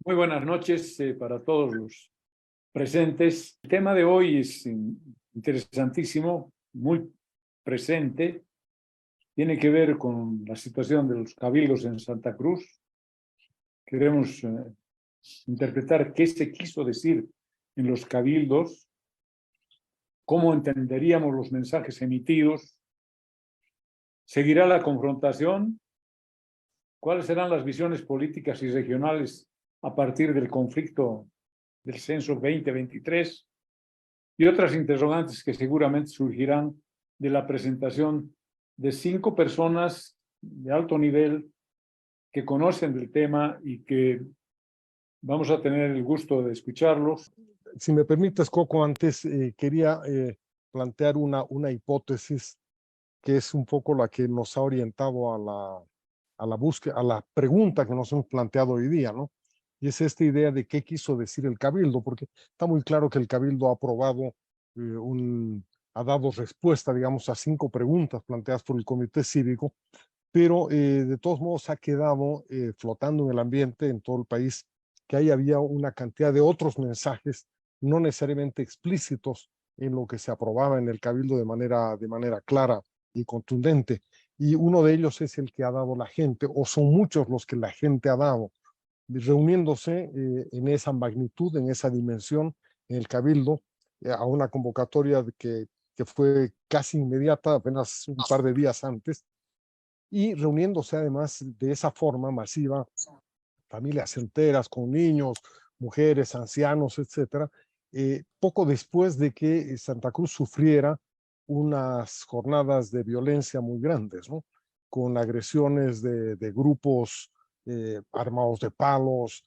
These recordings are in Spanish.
Muy buenas noches para todos los presentes. El tema de hoy es interesantísimo, muy presente. Tiene que ver con la situación de los cabildos en Santa Cruz. Queremos interpretar qué se quiso decir en los cabildos, cómo entenderíamos los mensajes emitidos. ¿Seguirá la confrontación? ¿Cuáles serán las visiones políticas y regionales a partir del conflicto del censo 2023? Y otras interrogantes que seguramente surgirán de la presentación de 5 personas de alto nivel que conocen del tema y que vamos a tener el gusto de escucharlos. Si me permites, Coco, antes quería plantear una hipótesis que es un poco la que nos ha orientado a la búsqueda, a la pregunta que nos hemos planteado hoy día, ¿no? Y es esta idea de qué quiso decir el Cabildo, porque está muy claro que el Cabildo ha aprobado, ha dado respuesta, digamos, a 5 preguntas planteadas por el Comité Cívico, pero de todos modos ha quedado flotando en el ambiente en todo el país que ahí había una cantidad de otros mensajes no necesariamente explícitos en lo que se aprobaba en el Cabildo de manera clara y contundente. Y uno de ellos es el que ha dado la gente, o son muchos los que la gente ha dado, reuniéndose en esa magnitud, en esa dimensión, en el Cabildo, a una convocatoria que fue casi inmediata, apenas un par de días antes, y reuniéndose además de esa forma masiva, familias enteras con niños, mujeres, ancianos, etcétera, poco después de que Santa Cruz sufriera unas jornadas de violencia muy grandes, ¿no? Con agresiones de grupos armados de palos,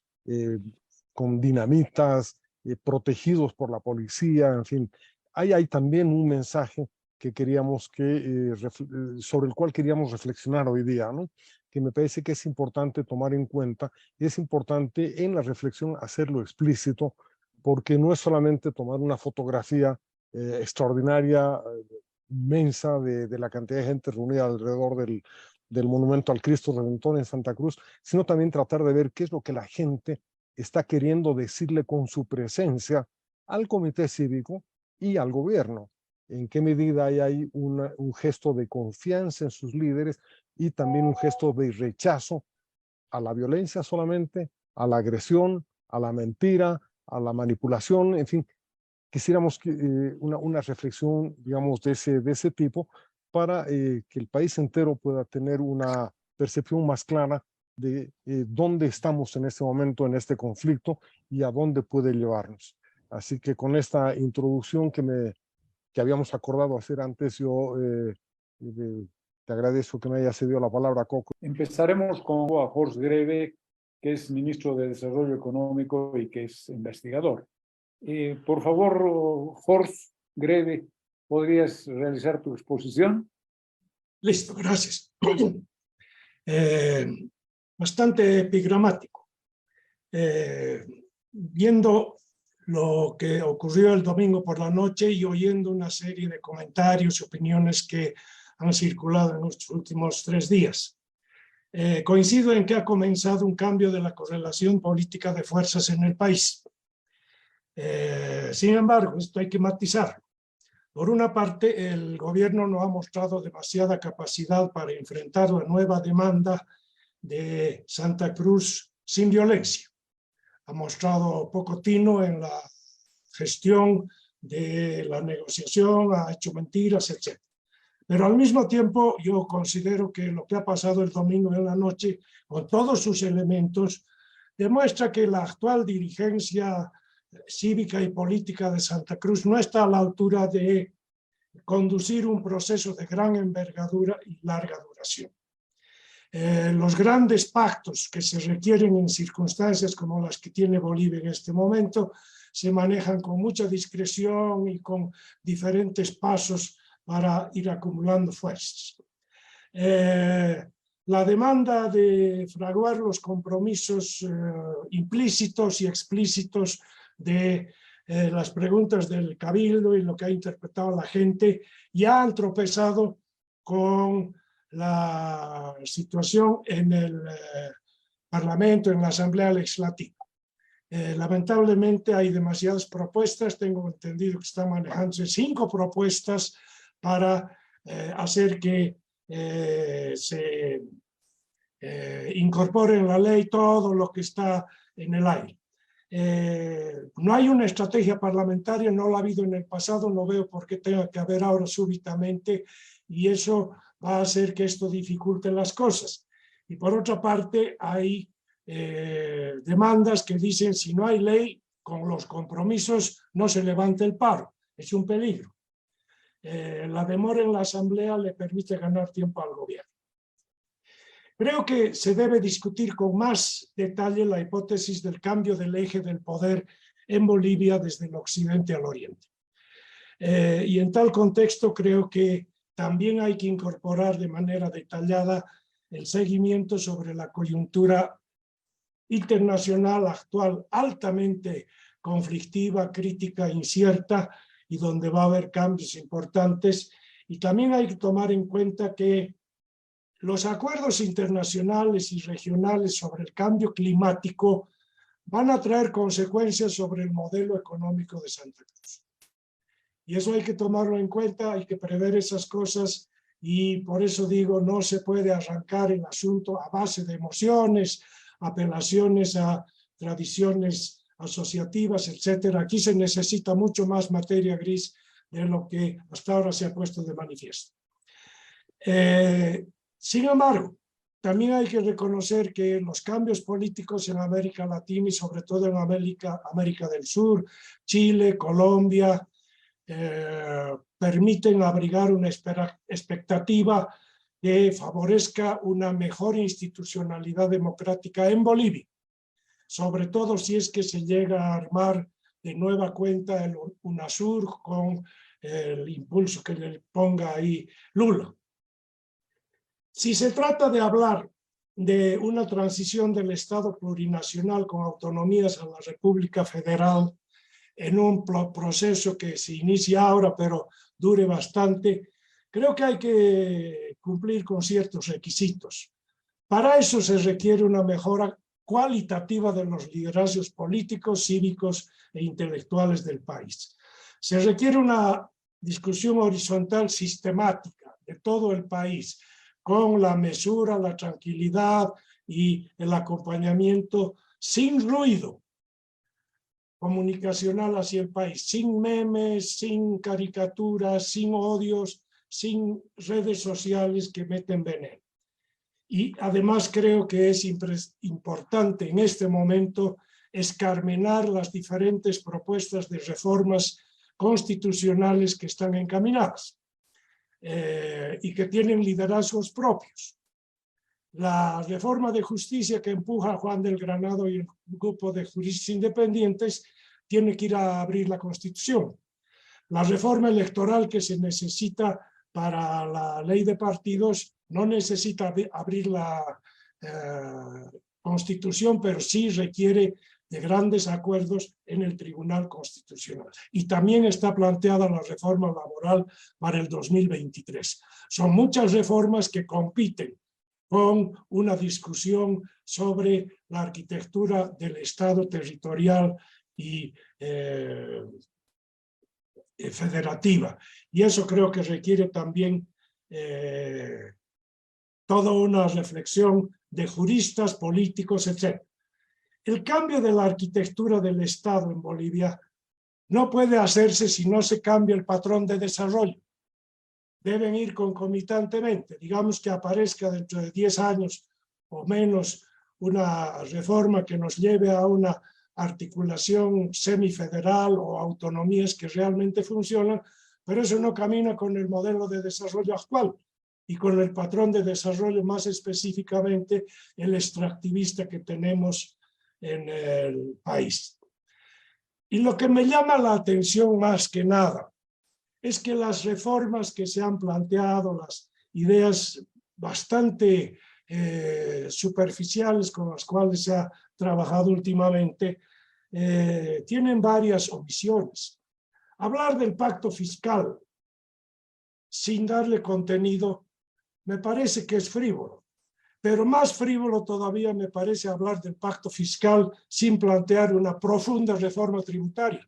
con dinamitas, protegidos por la policía, en fin. Hay también un mensaje que queríamos sobre el cual queríamos reflexionar hoy día, ¿no? Que me parece que es importante tomar en cuenta, y es importante en la reflexión hacerlo explícito, porque no es solamente tomar una fotografía extraordinaria, inmensa de la cantidad de gente reunida alrededor del monumento al Cristo Redentor en Santa Cruz, sino también tratar de ver qué es lo que la gente está queriendo decirle con su presencia al comité cívico y al gobierno. En qué medida hay un gesto de confianza en sus líderes y también un gesto de rechazo a la violencia solamente, a la agresión, a la mentira, a la manipulación, en fin. Quisiéramos una reflexión, digamos, de ese tipo para que el país entero pueda tener una percepción más clara de dónde estamos en este momento, en este conflicto y a dónde puede llevarnos. Así que con esta introducción que habíamos acordado hacer antes, yo te agradezco que me haya cedido la palabra, Coco. Empezaremos con Jorge Greve, que es ministro de Desarrollo Económico y que es investigador. Por favor, Jorge Greve, ¿podrías realizar tu exposición? Listo, gracias. Bastante epigramático. Viendo lo que ocurrió el domingo por la noche y oyendo una serie de comentarios y opiniones que han circulado en los últimos 3 días. Coincido en que ha comenzado un cambio de la correlación política de fuerzas en el país. Sin embargo, esto hay que matizarlo. Por una parte, el gobierno no ha mostrado demasiada capacidad para enfrentar la nueva demanda de Santa Cruz sin violencia. Ha mostrado poco tino en la gestión de la negociación, ha hecho mentiras, etc. Pero al mismo tiempo yo considero que lo que ha pasado el domingo en la noche, con todos sus elementos, demuestra que la actual dirigencia cívica y política de Santa Cruz no está a la altura de conducir un proceso de gran envergadura y larga duración. Los grandes pactos que se requieren en circunstancias como las que tiene Bolivia en este momento se manejan con mucha discreción y con diferentes pasos para ir acumulando fuerzas. La demanda de fraguar los compromisos implícitos y explícitos de las preguntas del Cabildo y lo que ha interpretado la gente ya han tropezado con la situación en el Parlamento, en la Asamblea Legislativa. Lamentablemente hay demasiadas propuestas, tengo entendido que están manejándose 5 propuestas para hacer que se incorpore en la ley todo lo que está en el aire. No hay una estrategia parlamentaria, no la ha habido en el pasado, no veo por qué tenga que haber ahora súbitamente, y eso va a hacer que esto dificulte las cosas. Y por otra parte, hay demandas que dicen si no hay ley, con los compromisos no se levanta el paro, es un peligro. La demora en la Asamblea le permite ganar tiempo al gobierno. Creo que se debe discutir con más detalle la hipótesis del cambio del eje del poder en Bolivia desde el occidente al oriente. Y en tal contexto creo que también hay que incorporar de manera detallada el seguimiento sobre la coyuntura internacional actual, altamente conflictiva, crítica, incierta, y donde va a haber cambios importantes. Y también hay que tomar en cuenta que los acuerdos internacionales y regionales sobre el cambio climático van a traer consecuencias sobre el modelo económico de Santa Cruz. Y eso hay que tomarlo en cuenta, hay que prever esas cosas, y por eso digo, no se puede arrancar el asunto a base de emociones, apelaciones a tradiciones asociativas, etcétera. Aquí se necesita mucho más materia gris de lo que hasta ahora se ha puesto de manifiesto. Sin embargo, también hay que reconocer que los cambios políticos en América Latina y sobre todo en América del Sur, Chile, Colombia, permiten abrigar una expectativa que favorezca una mejor institucionalidad democrática en Bolivia, sobre todo si es que se llega a armar de nueva cuenta el UNASUR con el impulso que le ponga ahí Lula. Si se trata de hablar de una transición del Estado plurinacional con autonomías a la República Federal en un proceso que se inicia ahora pero dure bastante, creo que hay que cumplir con ciertos requisitos. Para eso se requiere una mejora cualitativa de los liderazgos políticos, cívicos e intelectuales del país. Se requiere una discusión horizontal sistemática de todo el país, con la mesura, la tranquilidad y el acompañamiento sin ruido comunicacional hacia el país, sin memes, sin caricaturas, sin odios, sin redes sociales que meten veneno. Y además creo que es importante en este momento escarmenar las diferentes propuestas de reformas constitucionales que están encaminadas y que tienen liderazgos propios. La reforma de justicia que empuja Juan del Granado y el grupo de juristas independientes tiene que ir a abrir la Constitución. La reforma electoral que se necesita para la ley de partidos no necesita abrir la Constitución, pero sí requiere de grandes acuerdos en el Tribunal Constitucional. Y también está planteada la reforma laboral para el 2023. Son muchas reformas que compiten con una discusión sobre la arquitectura del Estado territorial y federativa. Y eso creo que requiere también toda una reflexión de juristas, políticos, etc. El cambio de la arquitectura del Estado en Bolivia no puede hacerse si no se cambia el patrón de desarrollo. Deben ir concomitantemente. Digamos que aparezca dentro de 10 años o menos una reforma que nos lleve a una articulación semifederal o autonomías que realmente funcionan, pero eso no camina con el modelo de desarrollo actual y con el patrón de desarrollo, más específicamente el extractivista que tenemos en el país. Y lo que me llama la atención más que nada es que las reformas que se han planteado, las ideas bastante superficiales con las cuales se ha trabajado últimamente, tienen varias omisiones. Hablar del pacto fiscal sin darle contenido me parece que es frívolo. Pero más frívolo todavía me parece hablar del pacto fiscal sin plantear una profunda reforma tributaria,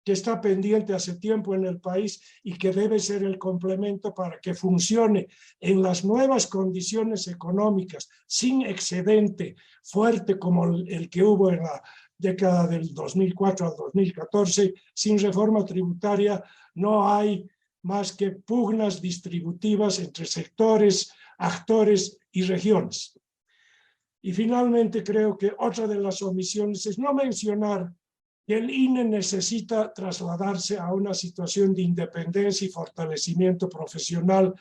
que está pendiente hace tiempo en el país y que debe ser el complemento para que funcione en las nuevas condiciones económicas, sin excedente fuerte como el que hubo en la década del 2004 al 2014. Sin reforma tributaria no hay más que pugnas distributivas entre sectores, actores y regiones. Y finalmente creo que otra de las omisiones es no mencionar que el INE necesita trasladarse a una situación de independencia y fortalecimiento profesional,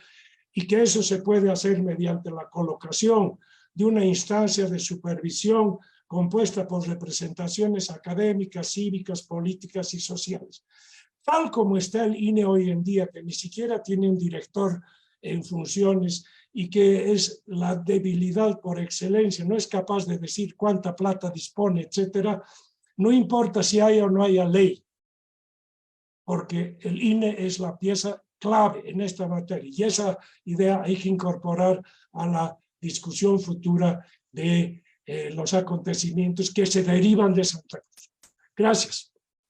y que eso se puede hacer mediante la colocación de una instancia de supervisión compuesta por representaciones académicas, cívicas, políticas y sociales. Tal como está el INE hoy en día, que ni siquiera tiene un director en funciones y que es la debilidad por excelencia, no es capaz de decir cuánta plata dispone, etcétera. No importa si haya o no haya ley, porque el INE es la pieza clave en esta materia, y esa idea hay que incorporar a la discusión futura de los acontecimientos que se derivan de Santa Cruz. Gracias.